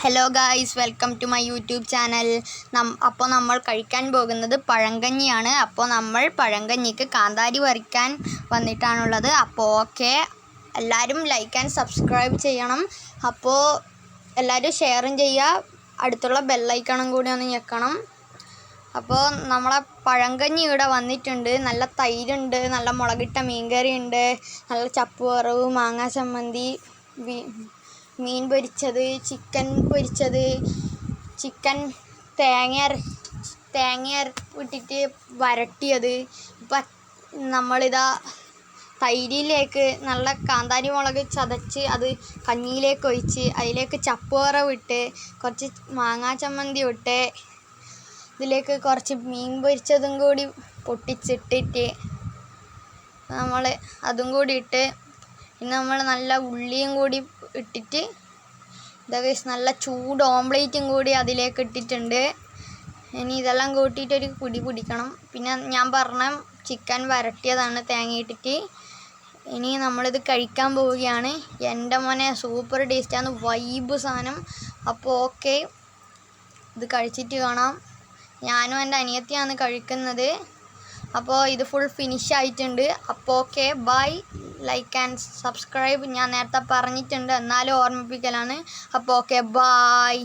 Hello guys, welcome to my YouTube channel. അപ്പോൾ നമ്മൾ കഴിക്കാൻ പോകുന്നത് പഴങ്കഞ്ഞിയാണ്. അപ്പോൾ നമ്മൾ പഴങ്കഞ്ഞിക്ക് കാന്താരി പറിക്കാൻ വന്നിട്ടാണുള്ളത്. അപ്പോൾ ഓക്കെ, എല്ലാവരും ലൈക്ക് ആൻഡ് സബ്സ്ക്രൈബ് ചെയ്യണം. അപ്പോൾ എല്ലാവരും ഷെയറും ചെയ്യുക. അടുത്തുള്ള ബെല്ലൈക്കണും കൂടി ഒന്ന് ഞെക്കണം. അപ്പോൾ നമ്മളെ പഴങ്കഞ്ഞി ഇവിടെ വന്നിട്ടുണ്ട്. നല്ല തൈരുണ്ട്, നല്ല മുളകിട്ട മീൻകറി ഉണ്ട്, നല്ല ചപ്പ് വറവ്, മാങ്ങാ ചമ്മന്തി, മീൻ പൊരിച്ചത്, ചിക്കൻ പൊരിച്ചത്, ചിക്കൻ തേങ്ങ ഇട്ടിട്ട് വരട്ടിയത്. ഇപ്പം നമ്മളിതാ തൈരിലേക്ക് നല്ല കാന്താരി മുളക് ചതച്ച് അത് കഞ്ഞിയിലേക്ക് ഒഴിച്ച് അതിലേക്ക് ചപ്പ് വറവിട്ട് കുറച്ച് മാങ്ങാ ചമ്മന്തി ഇട്ട് ഇതിലേക്ക് കുറച്ച് മീൻ പൊരിച്ചതും കൂടി പൊട്ടിച്ചിട്ടിട്ട് നമ്മൾ അതും കൂടി ഇട്ട് പിന്നെ നമ്മൾ നല്ല ഉള്ളിയും കൂടി ഇട്ടിട്ട് ഇതൊക്കെ നല്ല ചൂട് ഓംപ്ലേറ്റും കൂടി അതിലേക്ക് ഇട്ടിട്ടുണ്ട്. ഇനി ഇതെല്ലാം കൂട്ടിയിട്ടൊരു പിടി പിടിക്കണം. പിന്നെ ഞാൻ പറഞ്ഞ ചിക്കൻ വരട്ടിയതാണ് തേങ്ങയിട്ടിട്ട്. ഇനി നമ്മളിത് കഴിക്കാൻ പോവുകയാണ്. എൻ്റെ മോനെ സൂപ്പർ ടേസ്റ്റാണ്, വൈബ് സാധനം. അപ്പോൾ ഓക്കെ, ഇത് കഴിച്ചിട്ട് കാണാം. ഞാനും എൻ്റെ അനിയത്തിയാണ് കഴിക്കുന്നത്. അപ്പോൾ ഇത് ഫുൾ ഫിനിഷ് ആയിട്ടുണ്ട്. അപ്പോൾ okay, bye. Like and subscribe ഞാൻ നേരത്തെ പറഞ്ഞിട്ടുണ്ട്, എന്നാലും ഓർമ്മിപ്പിക്കലാണ്. അപ്പോൾ ഓക്കെ, ബൈ.